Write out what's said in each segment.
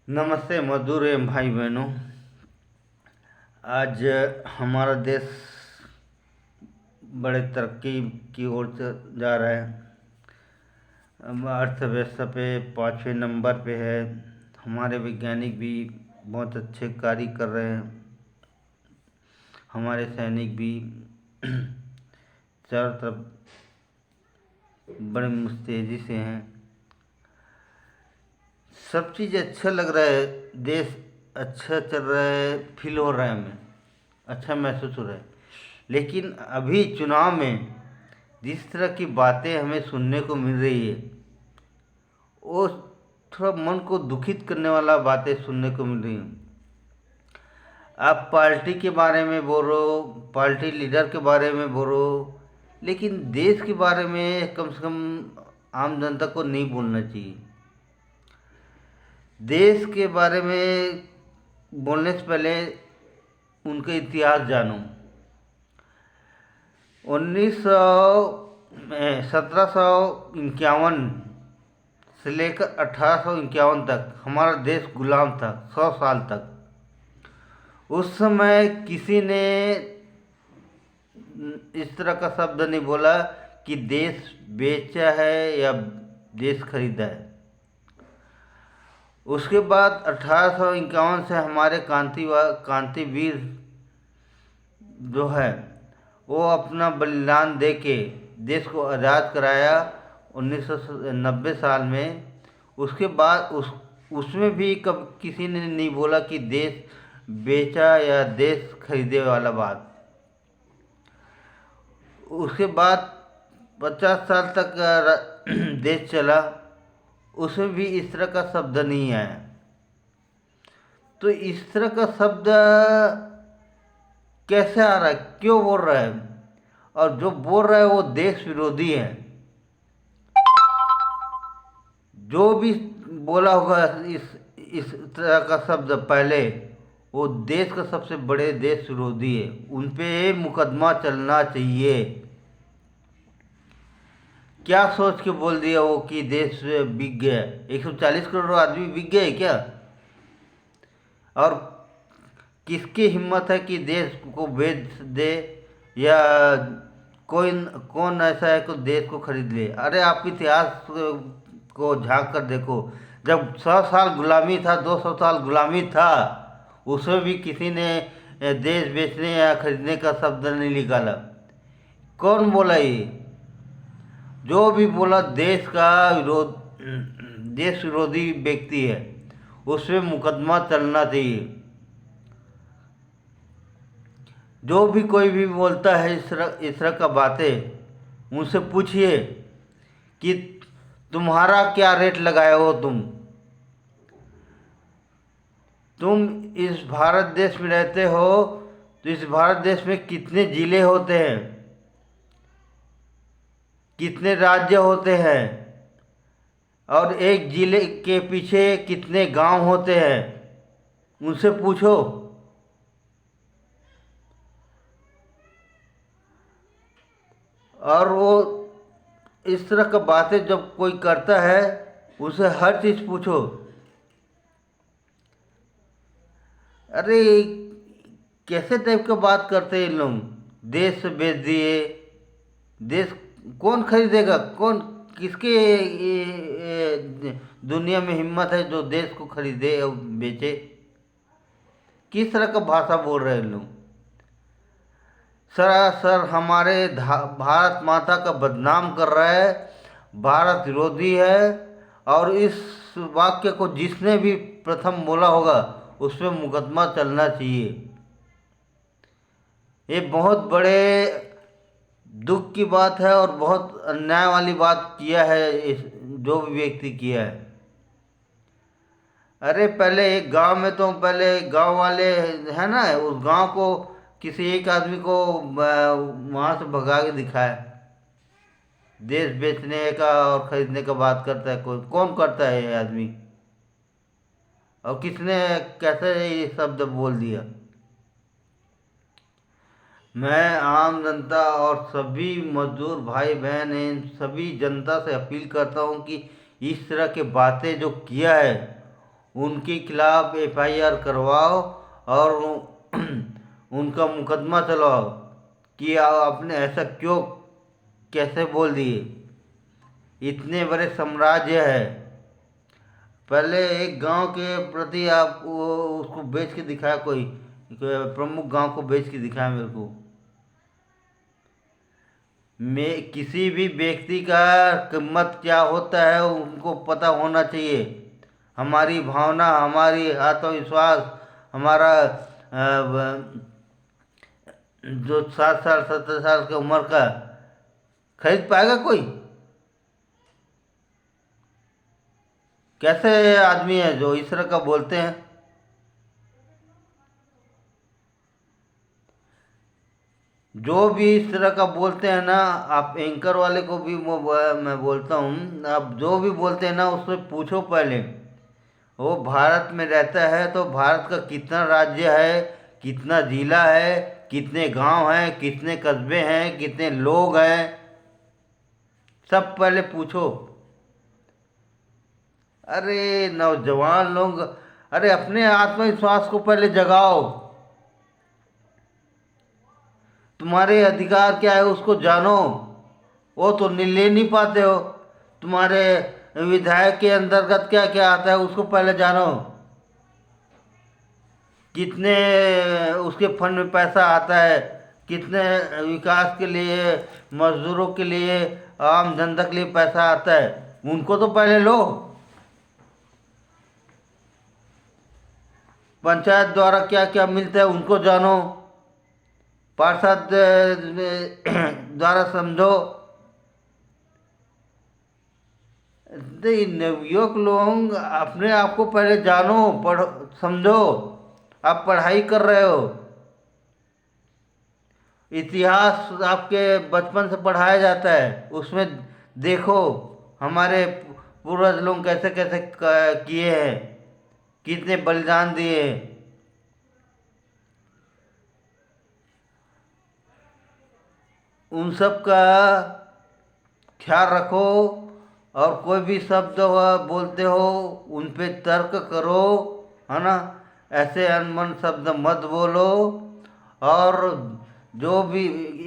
नमस्ते मजदूर एवं भाई बहनों। आज हमारा देश बड़े तरक्की की ओर जा रहा है। अर्थव्यवस्था पे 5वें नंबर पे है। हमारे वैज्ञानिक भी बहुत अच्छे कार्य कर रहे हैं। हमारे सैनिक भी चारों तरफ बड़े मुस्तैदी से हैं। सब चीज़ अच्छा लग रहा है, देश अच्छा चल रहा है, फील हो रहा है, हमें अच्छा महसूस हो रहा है। लेकिन अभी चुनाव में जिस तरह की बातें हमें सुनने को मिल रही है, वो थोड़ा मन को दुखित करने वाला बातें सुनने को मिल रही हैं। आप पार्टी के बारे में बोलो, पार्टी लीडर के बारे में बोलो, लेकिन देश के बारे में कम से कम आम जनता को नहीं बोलना चाहिए। देश के बारे में बोलने से पहले उनका इतिहास जानो। 1751 से लेकर 1851 तक हमारा देश गुलाम था, 100 साल तक। उस समय किसी ने इस तरह का शब्द नहीं बोला कि देश बेचा है या देश खरीदा है। उसके बाद 1851 से हमारे क्रांतिवीर जो है वो अपना बलिदान दे के देश को आज़ाद कराया 1990 साल में। उसके बाद उसमें भी कब किसी ने नहीं बोला कि देश बेचा या देश खरीदे वाला बात। उसके बाद 50 साल तक देश चला, उसमें भी इस तरह का शब्द नहीं आया। तो इस तरह का शब्द कैसे आ रहा है, क्यों बोल रहा है? और जो बोल रहा है वो देश विरोधी है। जो भी बोला होगा इस तरह का शब्द पहले, वो देश का सबसे बड़े देश विरोधी है। उन पे मुकदमा चलना चाहिए। क्या सोच के बोल दिया वो कि देश बिक गया? 140 करोड़ आदमी बिक गए क्या? और किसकी हिम्मत है कि देश को बेच दे, या कोई कौन ऐसा है कि देश को खरीद ले? अरे आप इतिहास को झांक कर देखो। जब 100 साल गुलामी था, 200 साल गुलामी था, उसमें भी किसी ने देश बेचने या खरीदने का शब्द नहीं निकाला। कौन बोला ये? जो भी बोला देश विरोधी व्यक्ति है, उस पर मुकदमा चलना चाहिए। जो भी कोई भी बोलता है इस तरह का बातें, उनसे पूछिए कि तुम्हारा क्या रेट लगाए हो? तुम इस भारत देश में रहते हो, तो इस भारत देश में कितने जिले होते हैं, कितने राज्य होते हैं, और एक जिले के पीछे कितने गांव होते हैं? उनसे पूछो। और वो इस तरह का बातें जब कोई करता है, उसे हर चीज़ पूछो। अरे कैसे टाइप का बात करते हैं इन लोग? देश बेच दिए, देश कौन खरीदेगा? कौन किसके दुनिया में हिम्मत है जो देश को खरीदे और बेचे? किस तरह का भाषा बोल रहे हैं लोग? सरासर हमारे भारत माता का बदनाम कर रहा है, भारत विरोधी है। और इस वाक्य को जिसने भी प्रथम बोला होगा, उस पर मुकदमा चलना चाहिए। ये बहुत बड़े दुख की बात है और बहुत अन्याय वाली बात किया है इस जो भी व्यक्ति किया है। अरे पहले एक गांव में, तो पहले गांव वाले है ना, उस गांव को किसी एक आदमी को वहां से भगा के दिखाया। देश बेचने का और खरीदने का बात करता है कोई? कौन करता है ये आदमी? और किसने कैसे ये शब्द बोल दिया? मैं आम जनता और सभी मजदूर भाई बहन, इन सभी जनता से अपील करता हूँ कि इस तरह के बातें जो किया है उनके खिलाफ एफआईआर करवाओ और उनका मुकदमा चलाओ कि आपने ऐसा क्यों कैसे बोल दिए। इतने बड़े साम्राज्य है। पहले एक गांव के प्रति आप उसको बेच के दिखाया, कोई प्रमुख गांव को बेच के दिखाया मेरे को। मैं किसी भी व्यक्ति का कीमत क्या होता है उनको पता होना चाहिए। हमारी भावना, हमारी आत्मविश्वास, हमारा जो 60 साल 70 साल की उम्र का खरीद पाएगा कोई? कैसे आदमी है जो इस तरह का बोलते हैं? जो भी इस तरह का बोलते हैं ना, आप एंकर वाले को भी मैं बोलता हूँ, आप जो भी बोलते हैं ना उससे पूछो पहले वो भारत में रहता है तो भारत का कितना राज्य है, कितना जिला है, कितने गांव हैं, कितने कस्बे हैं, कितने लोग हैं, सब पहले पूछो। अरे नौजवान लोग, अरे अपने आत्मविश्वास को पहले जगाओ। तुम्हारे अधिकार क्या है उसको जानो। वो तो ले नहीं पाते हो। तुम्हारे विधायक के अंतर्गत क्या क्या आता है उसको पहले जानो। कितने उसके फंड में पैसा आता है, कितने विकास के लिए, मजदूरों के लिए, आम जनता के लिए पैसा आता है, उनको तो पहले लो। पंचायत द्वारा क्या क्या मिलता है उनको जानो। पार्षद द्वारा समझो। नवयुवक लोग अपने आप को पहले जानो, पढ़ो, समझो। आप पढ़ाई कर रहे हो, इतिहास आपके बचपन से पढ़ाया जाता है, उसमें देखो हमारे पूर्वज लोग कैसे कैसे किए हैं, कितने बलिदान दिए। उन सब का ख्याल रखो। और कोई भी शब्द बोलते हो उन पे तर्क करो, है ना। ऐसे अनमन शब्द मत बोलो। और जो भी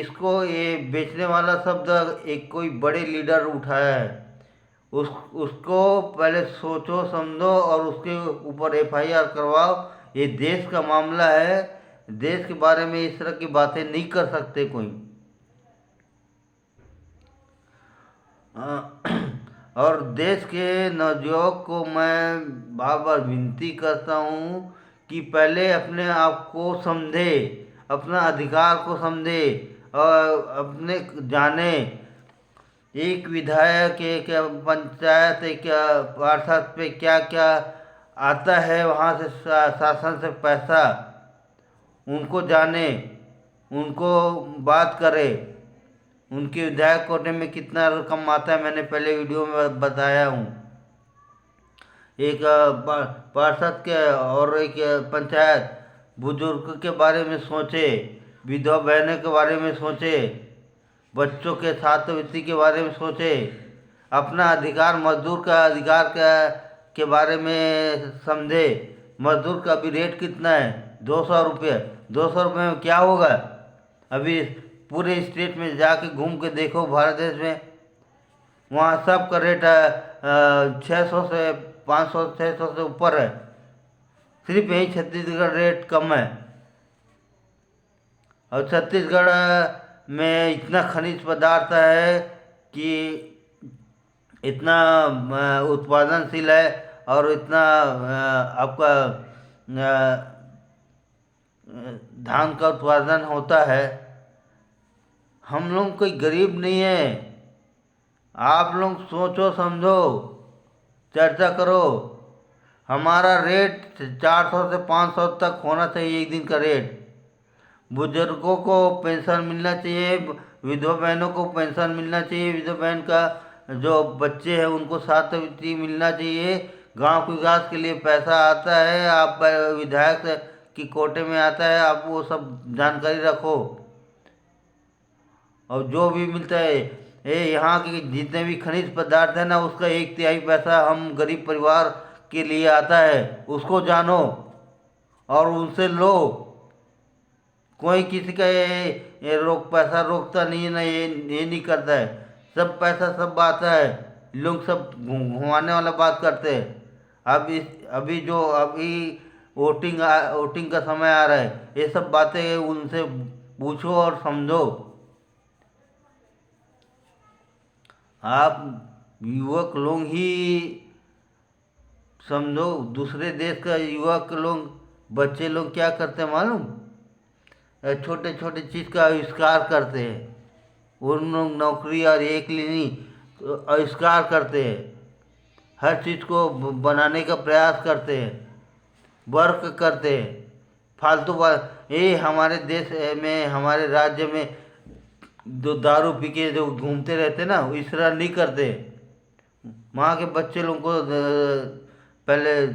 इसको ये बेचने वाला शब्द एक कोई बड़े लीडर उठाया है, उसको पहले सोचो समझो और उसके ऊपर एफआईआर करवाओ। ये देश का मामला है। देश के बारे में इस तरह की बातें नहीं कर सकते कोई। और देश के नवयुवक को मैं बार बार विनती करता हूँ कि पहले अपने आप को समझे, अपना अधिकार को समझे और अपने जाने। एक विधायक, एक पंचायत, एक पार्षद पे क्या क्या आता है वहाँ से शासन से पैसा, उनको जाने, उनको बात करे। उनके विधायक कोटे में कितना रकम आता है मैंने पहले वीडियो में बताया हूँ। एक पार्षद के और एक पंचायत बुजुर्ग के बारे में सोचे, विधवा बहनों के बारे में सोचे, बच्चों के छात्रवृत्ति के बारे में सोचे, अपना अधिकार, मजदूर का अधिकार के बारे में समझे। मजदूर का भी रेट कितना है? 200 रुपये। 200 रुपये में क्या होगा? अभी पूरे स्टेट में जाके घूम के देखो भारत देश में, वहाँ सब का रेट 600 से 500 600 से ऊपर है। सिर्फ यही छत्तीसगढ़ रेट कम है। और छत्तीसगढ़ में इतना खनिज पदार्थ है कि इतना उत्पादनशील है और इतना आपका धान का उत्पादन होता है। हम लोग कोई गरीब नहीं है। आप लोग सोचो समझो, चर्चा करो। हमारा रेट 400 से 500 तक होना चाहिए एक दिन का रेट। बुजुर्गों को पेंशन मिलना चाहिए, विधवा बहनों को पेंशन मिलना चाहिए, विधवा बहन का जो बच्चे हैं उनको छात्रवृत्ति मिलना चाहिए। गांव के विकास के लिए पैसा आता है, आप विधायक की कोटे में आता है, आप वो सब जानकारी रखो। और जो भी मिलता है, ये यहाँ के जितने भी खनिज पदार्थ है ना, उसका 1/3 पैसा हम गरीब परिवार के लिए आता है उसको जानो और उनसे लो। कोई किसी का ये पैसा रोकता नहीं है ना, ये नहीं करता है। सब पैसा सब आता है, लोग सब घुमाने वाला बात करते हैं। अब इस अभी जो अभी वोटिंग का समय आ रहा है, ये सब बातें उनसे पूछो और समझो। आप युवक लोग ही समझो, दूसरे देश का युवक लोग बच्चे लोग क्या करते हैं मालूम? छोटे छोटे चीज़ का आविष्कार करते हैं। उन लोग नौकरी और एक लिए नहीं तो आविष्कार करते हैं, हर चीज़ को बनाने का प्रयास करते हैं, वर्क करते हैं। फालतू बात ये हमारे देश में, हमारे राज्य में जो दारू पी के जो घूमते रहते ना, इस तरह नहीं करते। वहाँ के बच्चे लोगों को पहले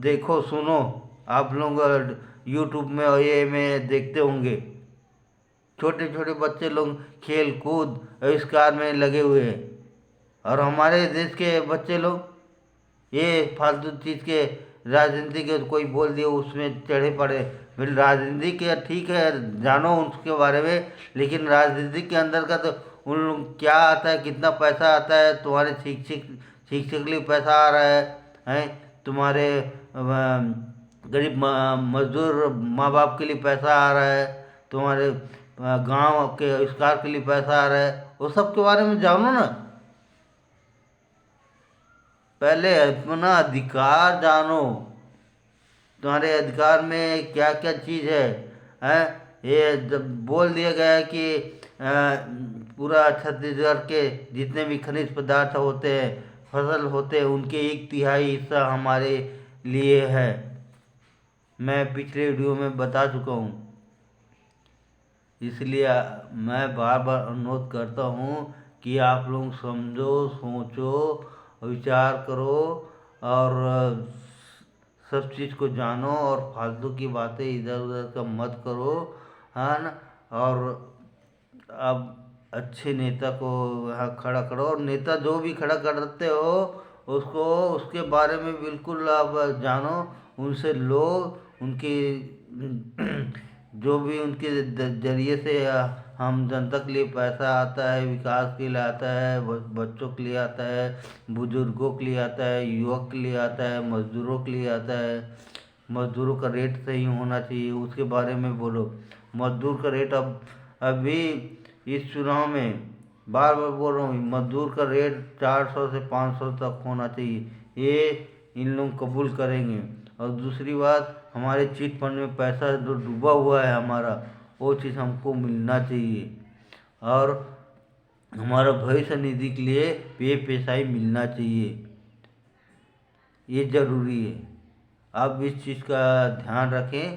देखो सुनो। आप लोग यूट्यूब में और ये में देखते होंगे, छोटे छोटे बच्चे लोग खेल कूद आविष्कार में लगे हुए हैं। और हमारे देश के बच्चे लोग ये फालतू चीज़ के राजनीति के कोई बोल दिए उसमें चढ़े पड़े। फिर राजनीति के ठीक है, जानो उसके बारे में, लेकिन राजनीति के अंदर का तो उन लोग क्या आता है, कितना पैसा आता है, तुम्हारे शिक्षक के लिए पैसा आ रहा है तुम्हारे गरीब मजदूर माँ बाप के लिए पैसा आ रहा है, तुम्हारे गांव के आविष्कार के लिए पैसा आ रहा है। वो सब के बारे में जानो ना। पहले अपना अधिकार जानो, तुम्हारे अधिकार में क्या क्या चीज़ है। ये जब बोल दिया गया है कि पूरा छत्तीसगढ़ के जितने भी खनिज पदार्थ होते हैं, फसल होते हैं, उनके 1/3 हिस्सा हमारे लिए है। मैं पिछले वीडियो में बता चुका हूँ। इसलिए मैं बार बार अनुरोध करता हूँ कि आप लोग समझो, सोचो, विचार करो और सब चीज़ को जानो और फालतू की बातें इधर उधर का मत करो, है ना। और अब अच्छे नेता को यहाँ खड़ा करो, और नेता जो भी खड़ा करते हो उसको उसके बारे में बिल्कुल आप जानो, उनसे लो, उनकी जो भी उनके जरिए से हम जनता के लिए पैसा आता है, विकास के लिए आता है, बच्चों के लिए आता है, बुजुर्गों के लिए आता है, युवक के लिए आता है, मजदूरों के लिए आता है। मजदूरों का रेट सही होना चाहिए, उसके बारे में बोलो। मजदूर का रेट अब अभी इस चुनाव में बार बार बोल रहा हूँ, मजदूर का रेट 400 से 500 तक होना चाहिए। ये इन लोग कबूल करेंगे। और दूसरी बात, हमारे चिट फंड में पैसा जो डूबा हुआ है हमारा, वो चीज़ हमको मिलना चाहिए। और हमारा भविष्य निधि के लिए पे पैसा ही मिलना चाहिए, ये ज़रूरी है। आप इस चीज़ का ध्यान रखें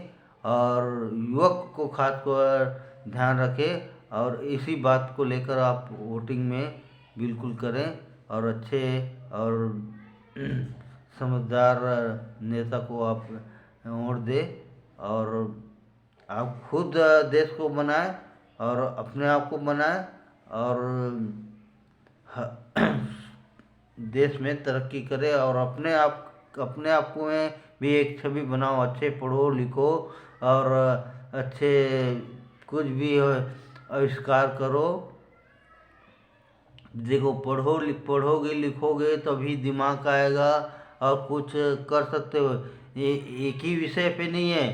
और युवक को खासकर ध्यान रखें, और इसी बात को लेकर आप वोटिंग में बिल्कुल करें और अच्छे और समझदार नेता को आप वोट दें। और आप खुद देश को बनाएं और अपने आप को बनाएं और देश में तरक्की करें, और अपने आप को में भी एक छवि बनाओ। अच्छे पढ़ो लिखो और अच्छे कुछ भी आविष्कार करो। देखो, पढ़ोगे लिखोगे तभी दिमाग आएगा और कुछ कर सकते हो। ये एक ही विषय पे नहीं है।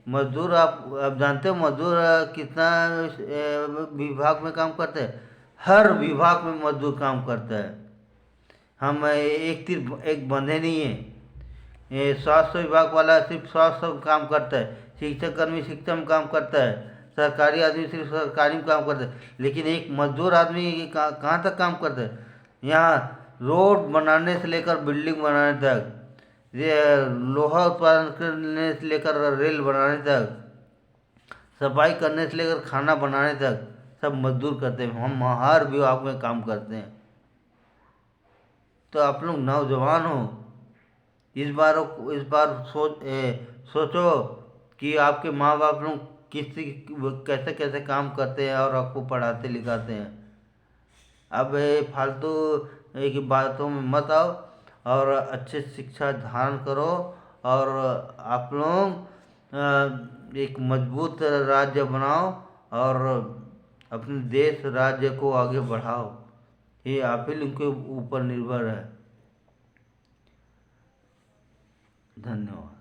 मजदूर आप जानते हो मजदूर कितना विभाग में काम करते हैं? हर विभाग में मजदूर काम करता है। हम एक बंधे नहीं है। ये स्वास्थ्य विभाग वाला सिर्फ स्वास्थ्य में काम करता है, शिक्षक कर्मी शिक्षा में काम करता है, सरकारी आदमी सिर्फ सरकारी में काम करता है। लेकिन एक मजदूर आदमी कहाँ तक काम करता है? यहाँ रोड बनाने से लेकर बिल्डिंग बनाने तक, ये लोहा उत्पादन करने से लेकर रेल बनाने तक, सफाई करने से लेकर खाना बनाने तक सब मजदूर करते हैं। हम हर विभाग में काम करते हैं। तो आप लोग नौजवान हो, इस बार सोचो कि आपके माँ बाप लोग कैसे कैसे काम करते हैं और आपको पढ़ाते लिखाते हैं। अब फालतू की बातों में मत आओ और अच्छे शिक्षा धारण करो और आप लोग एक मजबूत राज्य बनाओ और अपने देश राज्य को आगे बढ़ाओ। ये आप ही लोग के ऊपर निर्भर है। धन्यवाद।